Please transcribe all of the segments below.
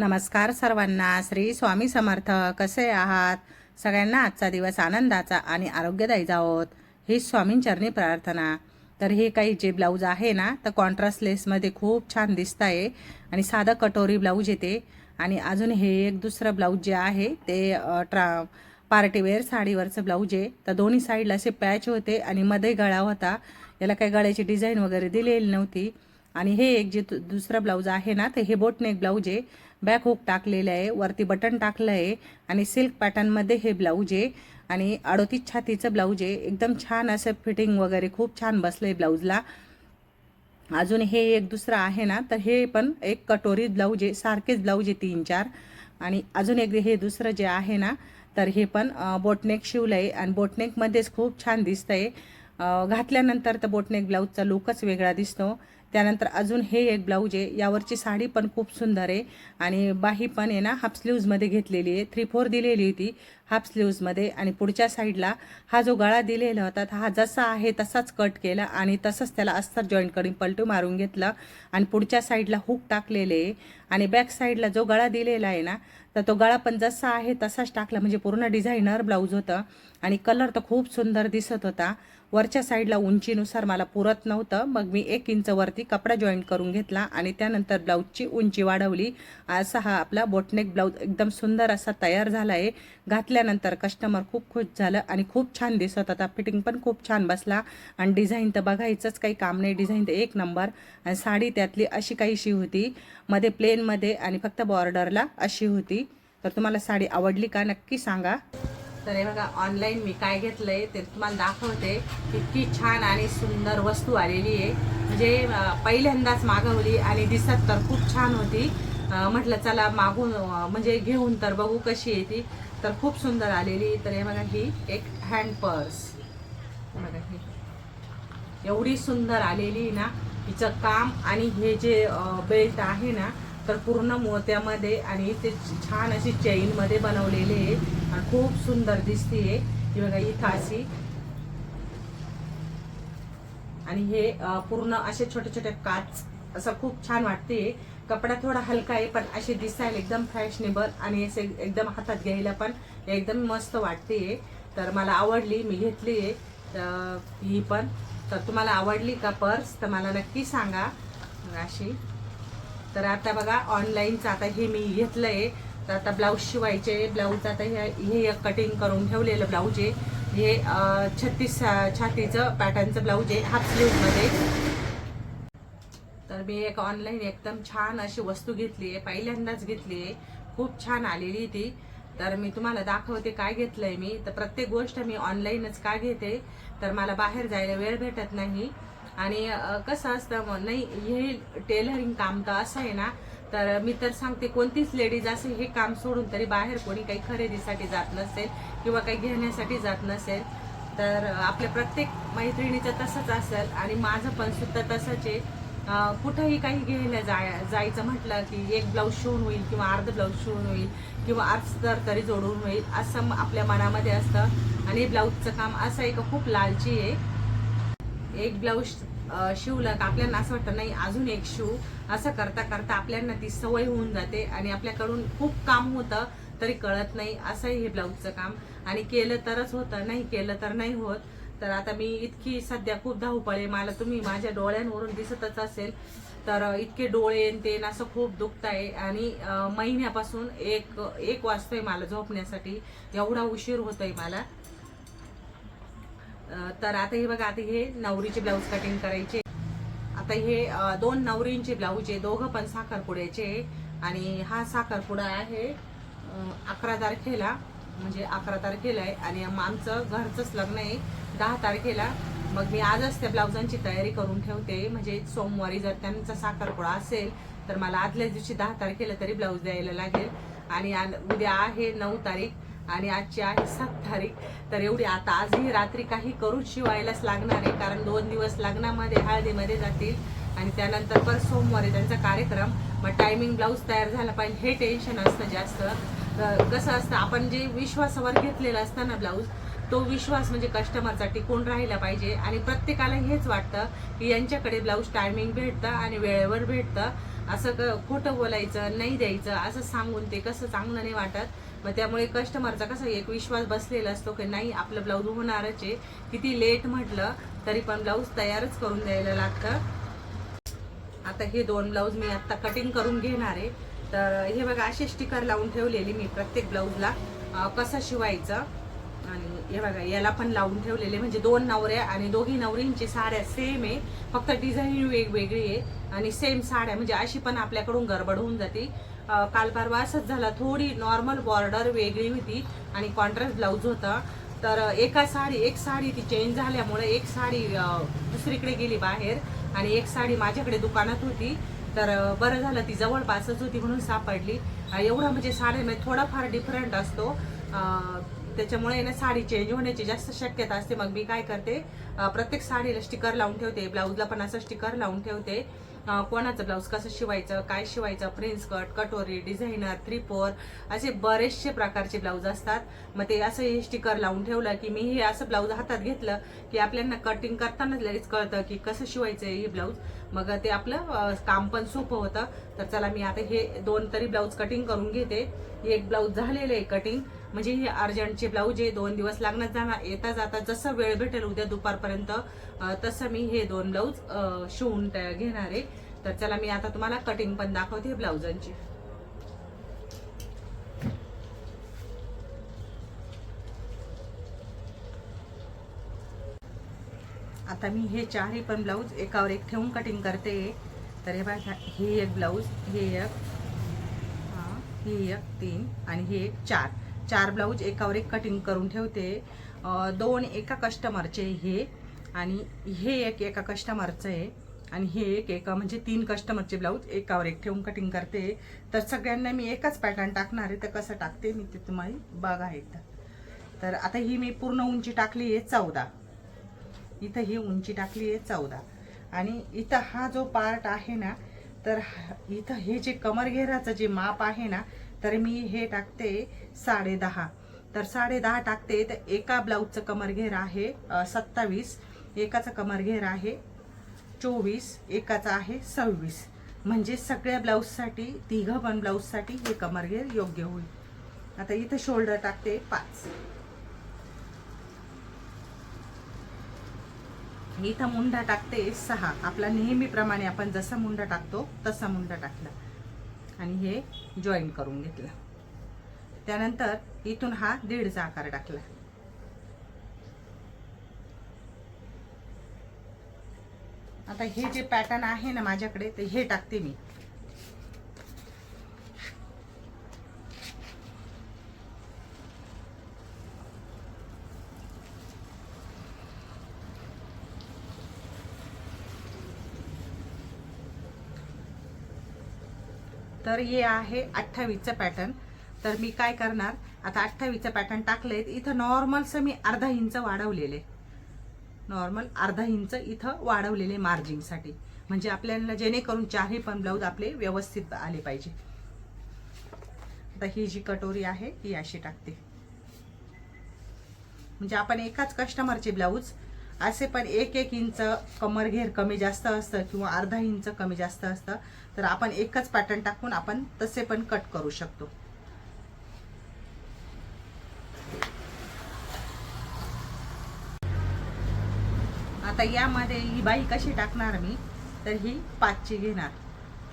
नमस्कार सर्वांना. श्री स्वामी समर्थ. कसे आहात सगळ्यांना? आजचा दिवस आनंदाचा आणि आरोग्यदायी जावोत ही स्वामींचरणी प्रार्थना. तर हे काही जे ब्लाऊज आहे ना, तर कॉन्ट्रास्ट लेसमध्ये खूप छान दिसत आहे आणि साधं कटोरी ब्लाऊज येते. आणि अजून हे एक दुसरं ब्लाऊज जे आहे ते पार्टीवेअर साडीवरचं ब्लाऊज आहे. तर दोन्ही साईडला असे पॅच होते आणि मध्ये गळा होता. याला काही गळ्याची डिझाईन वगैरे दिलेली नव्हती. आणि हे एक जे दुसरं ब्लाऊज आहे ना, तर हे बोटनेक ब्लाऊज आहे. बॅक हुक टाकलेलं आहे, वरती बटन टाकलं आहे आणि सिल्क पॅटर्नमध्ये हे ब्लाऊज आहे. आणि 38 छातीचं ब्लाऊज आहे. एकदम छान असं फिटिंग वगैरे खूप छान बसलं आहे ब्लाऊजला. अजून हे एक दुसरं आहे ना, तर हे पण एक कटोरी ब्लाऊज आहे. सारखेच ब्लाऊज आहे 3-4. आणि अजून एक हे दुसरं जे आहे ना, तर हे पण बोटनेक शिवलं आहे आणि बोटनेकमध्येच खूप छान दिसतं आहे. घातल्यानंतर तर बोटनेक ब्लाऊजचा लुकच वेगळा दिसतो. त्यानंतर अजून हे एक ब्लाऊज आहे. यावरची साडी पण खूप सुंदर आहे आणि बाही पण आहे ना हाफ स्लीव्जमध्ये घेतलेली आहे. 3/4 दिलेली होती हाफ स्लीव्जमध्ये. आणि पुढच्या साईडला हा जो गळा दिलेला होता हा जसा आहे तसाच कट केला आणि तसंच त्याला अस्तर जॉईंटकडून पलटू मारून घेतलं आणि पुढच्या साईडला हुक टाकलेले आहे. आणि बॅक साईडला जो गळा दिलेला आहे ना, तर तो गळा पण जसा आहे तसाच टाकला. म्हणजे पूर्ण डिझायनर ब्लाऊज होतं आणि कलर तर खूप सुंदर दिसत होता. वरच्या साईडला उंचीनुसार मला पुरत नव्हतं, मग मी 1 इंच वरती कपडा जॉईंट करून घेतला आणि त्यानंतर ब्लाऊजची उंची वाढवली. असा हा आपला बोटनेक ब्लाऊज एकदम सुंदर असा तयार झाला आहे. घातल्यानंतर कस्टमर खूप खुश झालं आणि खूप छान दिसत होता. फिटिंग पण खूप छान बसला आणि डिझाईन तर बघायचंच काही काम नाही. डिझाईन तर एक नंबर. आणि साडी त्यातली अशी काहीशी होती, मध्ये प्लेनमध्ये आणि फक्त बॉर्डरला अशी होती. तर तुम्हाला साडी आवडली का नक्की सांगा. तर हे बघा, ऑनलाईन मी काय घेतलंय ते तुम्हाला दाखवते. इतकी छान आणि सुंदर वस्तू आलेली आहे. म्हणजे पहिल्यांदाच मागवली आणि दिसत तर खूप छान होती. म्हटलं चला मागून म्हणजे घेऊन तर बघू कशी आहे ती. तर खूप सुंदर आलेली. तर हे बघा, ही एक हँड पर्स बघा, ही एवढी सुंदर आलेली ना. हिचं काम आणि हे जे बेल्ट आहे ना, तर पूर्ण मोत्यामध्ये आणि ते छान अशी चेनमध्ये बनवलेले आहे आणि खूप सुंदर दिसते. ही बघा इथं अशी. आणि हे पूर्ण असे छोटे छोटे काच असं खूप छान वाटते. कपडा थोडा हलका आहे पण अशी दिसायला एकदम फॅशनेबल आणि असे एकदम हातात घ्यायला पण एकदम मस्त वाटते. तर मला आवडली, मी घेतली आहे ही पण. तर तुम्हाला आवडली का पर्स तर मला नक्की सांगा अशी. तर आता बघा, ऑनलाईनचं आता हे मी घेतलं आहे. तर आता ब्लाऊज शिवायचे. ब्लाऊज आता हे एक कटिंग करून ठेवलेलं ब्लाऊज आहे. हे 36 छातीचं पॅटर्नचं ब्लाऊज आहे हाफ स्लीव्हमध्ये. तर मी एक ऑनलाईन एकदम छान अशी वस्तू घेतली आहे, पहिल्यांदाच घेतली आहे. खूप छान आलेली ती. तर मी तुम्हाला दाखवते काय घेतलंय मी. तर प्रत्येक गोष्ट मी ऑनलाईनच का घेते, तर मला बाहेर जायला वेळ भेटत नाही. आणि कसं असतं नाही, हे टेलरिंग काम तर असं आहे ना, तर मी तर सांगते कोणतीच लेडीज असे हे काम सोडून तरी बाहेर कोणी काही खरेदीसाठी जात नसेल किंवा काही घेण्यासाठी जात नसेल. तर आपल्या प्रत्येक मैत्रिणीचं तसंच असेल आणि माझं पण सुद्धा तसंच आहे. कुठंही काही घ्यायला जायचं म्हटलं की एक ब्लाऊज शिवून होईल किंवा अर्ध ब्लाऊज शिवून होईल किंवा अस्तर तरी जोडून होईल असं आपल्या मनामध्ये असतं. आणि ब्लाऊजचं काम असं आहे का खूप लालची आहे. एक ब्लाऊज शिवलं का आपल्याला असं वाटतं नाही अजून एक शिवू. असं करता करता आपल्याला ती सवय होऊन जाते आणि आपल्याकडून खूप काम होतं तरी कळत नाही. असंही हे ब्लाऊजचं काम. आणि केलं तरच होतं, नाही केलं तर नाही होत. तर आता मी इतकी सध्या खूप धावपळ आहे. मला तुम्ही माझ्या डोळ्यांवरून दिसतच असेल. तर इतके डोळे ते असं खूप दुखत आहे. आणि महिन्यापासून एक वाजतोय मला झोपण्यासाठी. एवढा उशीर होतोय मला. तर आता हे बघा, आता हे नवरीचे ब्लाऊज कटिंग करायचे. आता हे 2 नवरींचे ब्लाऊज आहे, दोघं पण साखरपुड्याचे. आणि हा साखरपुडा आहे 11 तारखेला, म्हणजे 11 तारखेला आहे. आणि आमचं घरचंच लग्न आहे 10 तारखेला. मग मी आजच त्या ब्लाऊजांची तयारी करून ठेवते. म्हणजे सोमवारी जर त्यांचा साखरपुडा असेल तर मला आदल्याच दिवशी 10 तारखेला तरी ब्लाऊज द्यायला लागेल. आणि उद्या आहे 9 तारीख आणि आजची आहे 7 तारीख. तर एवढी आता आजही रात्री काही करून शिवायलाच लागणार आहे, कारण 2 दिवस लग्नामध्ये हळदीमध्ये जातील आणि त्यानंतर परत सोमवारी त्यांचा कार्यक्रम. मग टायमिंग ब्लाऊज तयार झाला पाहिजे हे टेन्शन असतं जास्त. कसं असतं, आपण जे विश्वासावर घेतलेलं असतं ना ब्लाऊज, तो विश्वास म्हणजे कस्टमरचा टिकून राहिला पाहिजे. आणि प्रत्येकाला हेच वाटतं की यांच्याकडे ब्लाऊज टायमिंग भेटतं आणि वेळेवर भेटतं असं खोटं बोलायचं नाही द्यायचं असं सांगून ते कसं चांगलं नाही वाटत. मग त्यामुळे कस्टमरचा कसा एक विश्वास बसलेला असतो की नाही आपलं ब्लाऊज होणारच आहे, किती लेट म्हटलं तरी पण ब्लाऊज तयारच करून द्यायला लागतं. आता हे 2 ब्लाऊज मी आता कटिंग करून घेणार आहे. तर हे बघा असे स्टिकर लावून ठेवलेली मी प्रत्येक ब्लाऊजला कसं शिवायचं. आणि हे बघा याला पण लावून ठेवलेले, म्हणजे 2 नवऱ्या आणि दोघी नवरींची साड्या सेम आहे, फक्त डिझाईन वेगवेगळी आहे आणि सेम साड्या, म्हणजे अशी पण आपल्याकडून गडबड होऊन जाते. काल परवा असंच झाला, थोडी नॉर्मल बॉर्डर वेगळी होती आणि कॉन्ट्रास्ट ब्लाऊज होता. तर एक साडी ती चेंज झाल्यामुळे एक साडी दुसरीकडे गेली बाहेर आणि एक साडी माझ्याकडे दुकानात होती. तर बरं झालं ती जवळपासच होती म्हणून सापडली. एवढा म्हणजे साड्यामध्ये थोडाफार डिफरंट असतो, त्याच्यामुळे ना साडी चेंज होण्याची जास्त शक्यता असते. मग मी काय करते, प्रत्येक साडीला स्टिकर लावून ठेवते, ब्लाऊजला पण असं स्टिकर लावून ठेवते. कोणाचं ब्लाऊज कसं शिवायचं, काय शिवायचं, प्रिन्स कट, कटोरी, डिझायनर, 3/4 असे बरेचसे प्रकारचे ब्लाऊज असतात. मग ते असं हे स्टिकर लावून ठेवलं की मी हे असं ब्लाऊज हातात घेतलं की आपल्याला कटिंग करतानाच लगेच कळतं की कसं शिवायचं हे ब्लाऊज. मग ते आपलं काम पण सोपं होतं. तर चला मी आता हे 2 तरी ब्लाऊज कटिंग करून घेते. एक ब्लाऊज झालेलं आहे कटिंग, म्हणजे हे अर्जंटचे ब्लाऊज आहे, 2 दिवस लागणार जाणार, येता जाता जसं वेळ भेटेल उद्या दुपारपर्यंत तसं मी हे 2 ब्लाऊज शिवून घेणार आहे. तर चला मी आता तुम्हाला कटिंग पण दाखवते ब्लाऊजांची. आता मी हे 4ही पण ब्लाऊज एकावर एक ठेवून कटिंग करते. तर हे बघा, हे एक ब्लाऊज, हे एक, हे एक 3 आणि हे एक 4 ब्लाऊज एकावर एक कटिंग करून ठेवते. 2 एका कस्टमरचे हे आणि हे एक एका कस्टमरचं आहे आणि हे एक एका, म्हणजे 3 कस्टमरचे ब्लाऊज एकावर एक ठेवून कटिंग करते. तर सगळ्यांना मी एकच पॅटर्न टाकणार आहे, तर कसं टाकते मी ते तुम्हाला बघा एकदा. तर आता ही मी पूर्ण उंची टाकली आहे 14, इथं ही उंची टाकली आहे 14 आणि इथं हा जो पार्ट आहे ना, तर इथं हे जे कमर घेराचं जे माप आहे ना, तर मी हे टाकते 10.5. तर 10.5 टाकते. तर एका ब्लाऊजचं कमर घेर आहे 27, एकाचा कमर घेर आहे 24, एकाचा आहे 26. म्हणजे सगळ्या ब्लाऊजसाठी, तिघं पण ब्लाऊजसाठी हे कमर घेर योग्य होईल. आता इथं शोल्डर टाकते 5, इथं मुंडा टाकते 6. आपला नेहमीप्रमाणे आपण जसा मुंडा टाकतो तसा मुंडा टाकला आणि हे जॉईन करून घेतलं. त्यानंतर इथून हा 1.5चा आकार टाकला. आता हे जे पॅटर्न आहे ना माझ्याकडे, ते हे टाकते मी. तर हे आहे 28चं पॅटर्न. तर मी काय करणार, आता 28चं पॅटर्न टाकलंय, इथं नॉर्मलचं मी अर्धा इंच वाढवलेले, नॉर्मल अर्धा इंच इथं वाढवलेले मार्जिंगसाठी, म्हणजे आपल्याला जेणेकरून 4ही पण ब्लाऊज आपले व्यवस्थित आले पाहिजे. आता ही जी कटोरी आहे ही अशी टाकते, म्हणजे आपण एकाच कस्टमरचे ब्लाऊज असे पण 1-1 इंच कमर घेर कमी जास्त असतं किंवा अर्धा इंच कमी जास्त असतं, तर आपण एकच पॅटर्न टाकून आपण तसे पण कट करू शकतो. आता यामध्ये ही बाई कशी टाकणार मी, तर ही 5ची घेणार.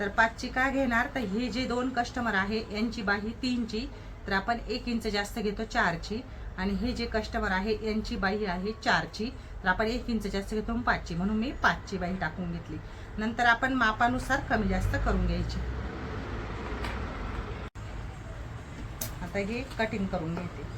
तर 5ची का घेणार, तर हे जे 2 कस्टमर आहे यांची बाही 3ची, तर आपण 1 इंच जास्त घेतो 4ची. आणि हे जे कस्टमर आहे यांची बाही आहे 4ची, तर आपण 1 इंच जास्त घेतो 5ची, म्हणून मी 5ची बाही टाकून घेतली. नंतर आपण मापानुसार कमी जास्त करून घ्यायची. आता हे कटिंग करून घेते.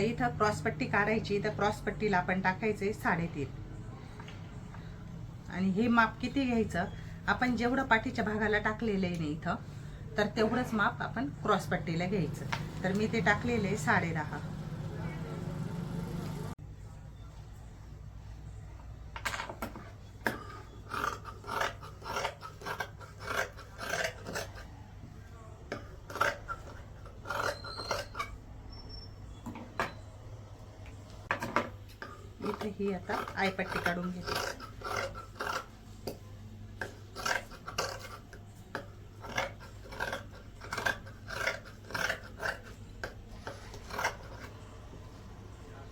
इथं क्रॉसपट्टी काढायची, तर क्रॉसपट्टीला आपण टाकायचे 3.5. आणि हे माप किती घ्यायचं, आपण जेवढं पाठीच्या भागाला टाकलेलं आहे ना इथं, तर तेवढंच माप आपण क्रॉसपट्टीला घ्यायचं. तर मी ते टाकलेले 10.5. इथे ही आता आयपट्टी काढून घेते.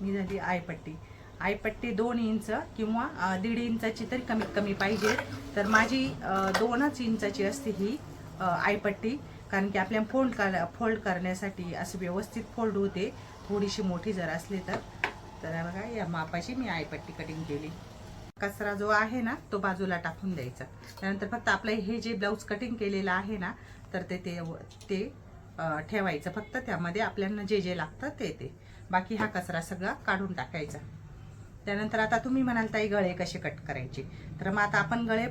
मी झाली आयपट्टी. आयपट्टी 2 इंच किंवा 1.5 इंचाची तरी कमीत कमी पाहिजे. तर माझी 2च इंचाची असते ही आयपट्टी, कारण की आपल्या फोल्ड करण्यासाठी असं व्यवस्थित फोल्ड होते. थोडीशी मोठी जर असली तर बघा या मापाची मी आयपट्टी कटिंग केली. कचरा जो आहे ना तो बाजूला टाकून द्यायचा. त्यानंतर फक्त आपलं हे जे ब्लाऊज कटिंग केलेलं आहे ना, तर ते ठेवायचं. फक्त त्यामध्ये आपल्याला जे जे लागतं ते बाकी हा कचरा सगळा काढून टाकायचा. त्यानंतर आता तुम्ही म्हणाल ताई गळे कसे कट करायचे, तर मग आता आपण गळे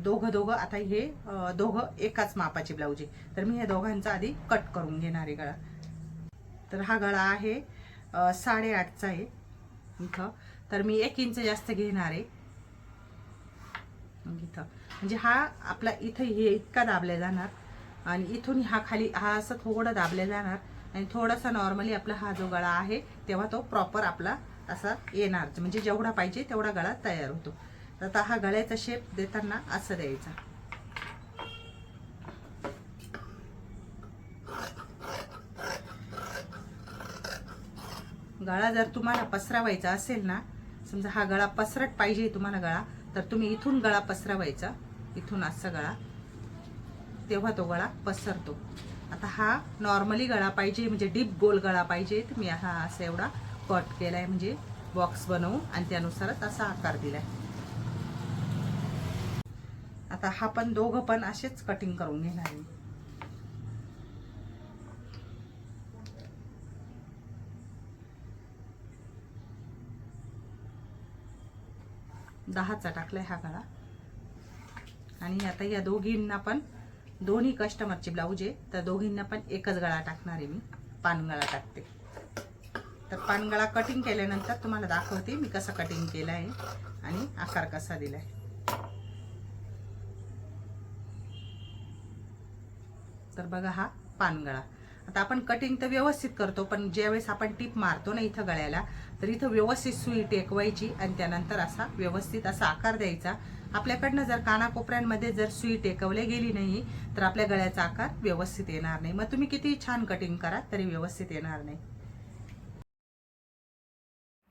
दोघं आता हे दोघं एकाच मापाचे ब्लाऊज आहे, तर मी हे दोघांचा आधी कट करून घेणार आहे गळा. तर हा गळा आहे 8.5चा आहे इथं, तर मी 1 इंच जास्त घेणार आहे इथं. म्हणजे हा आपला इथं हे इतका दाबल्या जाणार आणि इथून हा खाली हा असं थोडं दाबल्या जाणार आणि थोडासा नॉर्मली आपला हा जो गळा आहे तेव्हा तो प्रॉपर आपला असा येणार, म्हणजे जेवढा पाहिजे तेवढा गळा तयार होतो. तर आता हा गळ्याचा शेप देताना असं द्यायचा. गळा जर तुम्हाला पसरवायचा असेल ना, समजा हा गळा पसरट पाहिजे तुम्हाला गळा, तर तुम्ही इथून गळा पसरवायचा, इथून असा गळा, तेव्हा तो गळा पसरतो. आता हा नॉर्मली गळा पाहिजे, म्हणजे डीप गोल गळा पाहिजे, तर मी हा असा एवढा कट केलाय, म्हणजे बॉक्स बनवून आणि त्यानुसारच असा आकार दिलाय. आता हा पण दोघं पण असेच कटिंग करून घेणार आहे. 10चा टाकलाय हा गळा. आणि आता या दोघींना पण, दोन्ही कस्टमरचे ब्लाऊज आहे, तर दोघींना पण एकच गळा टाकणार आहे मी, पानगळा टाकते. तर पानगळा कटिंग केल्यानंतर तुम्हाला दाखवते मी कसं कटिंग केलं आहे आणि आकार कसा दिलाय. तर बघा हा पानगळा. आता आपण कटिंग तर व्यवस्थित करतो, पण ज्यावेळेस आपण टिप मारतो ना इथं गळ्याला, तर इथं व्यवस्थित सुई टेकवायची आणि त्यानंतर असा व्यवस्थित असा आकार द्यायचा. आपल्याकडनं जर कानाकोपऱ्यांमध्ये जर सुई टेकवली गेली नाही तर आपल्या गळ्याचा आकार व्यवस्थित येणार नाही. मग तुम्ही किती छान कटिंग करा तरी व्यवस्थित येणार नाही.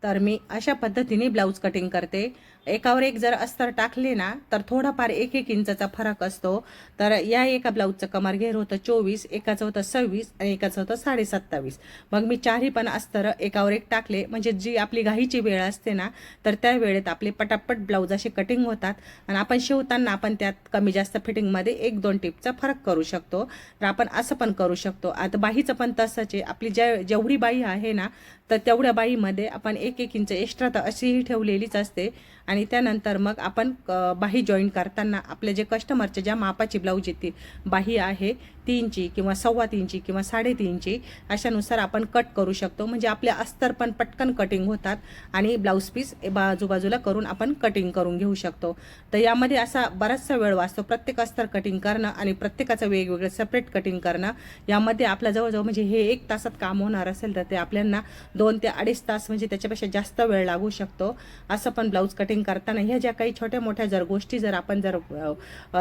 तर मी अशा पद्धतीने ब्लाऊज कटिंग करते. एकावर एक जर अस्तर टाकले ना तर थोडाफार 1-1 इंचाचा फरक असतो. तर या एका ब्लाऊजचं कमर घेर होतं 24, एकाचं होतं 26 आणि एकाचं होतं 27.5. मग मी चारही पण अस्तर एकावर एक टाकले, म्हणजे जी आपली घाईची वेळ असते ना, तर त्या वेळेत आपले पटापट ब्लाऊज असे कटिंग होतात आणि आपण शिवताना आपण त्यात कमी जास्त फिटिंगमध्ये 1-2 टिपचा फरक करू शकतो. तर आपण असं पण करू शकतो. आता बाहीचं पण तसंच आहे. आपली जेवढी बाही आहे ना, तर तेवढ्या बाहीमध्ये आपण 1-1 इंच एक्स्ट्रा तर अशीही ठेवलेलीच असते. आणि त्यानंतर मग आपण बाही जॉईन करताना आपले जे कस्टमरचे ज्या मापाची ब्लाऊज येते बाही आहे 3ची किंवा 3.25 किंवा 3.5 अशानुसार आपण कट करू शकतो. म्हणजे आपले अस्तर पण पटकन कटिंग होतात आणि ब्लाऊज पीस बाजूबाजूला करून आपण कटिंग करून घेऊ शकतो. तर यामध्ये असा बराचसा वेळ वाचतो. प्रत्येक अस्तर कटिंग करणं आणि प्रत्येकाचं वेगवेगळं सेपरेट कटिंग करणं, यामध्ये आपल्या जवळजवळ म्हणजे हे 1 तासात काम होणार असेल तर ते आपल्याला 2 ते 2.5 तास म्हणजे त्याच्यापेक्षा जास्त वेळ लागू शकतो. असं पण ब्लाऊज कटिंग करताना ह्या ज्या काही छोट्या मोठ्या जर गोष्टी जर आपण जर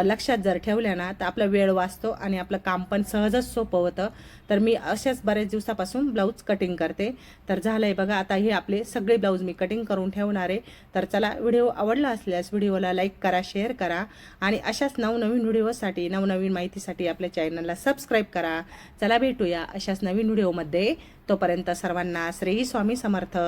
लक्षात जर ठेवल्या ना, तर आपला वेळ वाचतो आणि आपलं काम पण सहजच सोपं होतं. तर मी अशाच बऱ्याच दिवसापासून ब्लाऊज कटिंग करते. तर झालंय बघा, आता हे आपले सगळे ब्लाऊज मी कटिंग करून ठेवणार आहे. तर चला, व्हिडिओ आवडला असल्यास व्हिडिओला लाईक करा, शेअर करा आणि अशाच नवनवीन व्हिडिओसाठी, नवनवीन माहितीसाठी आपल्या चॅनलला सबस्क्राईब करा. चला भेटूया अशाच नवीन व्हिडिओमध्ये. तोपर्यंत सर्वांना श्री स्वामी समर्थ.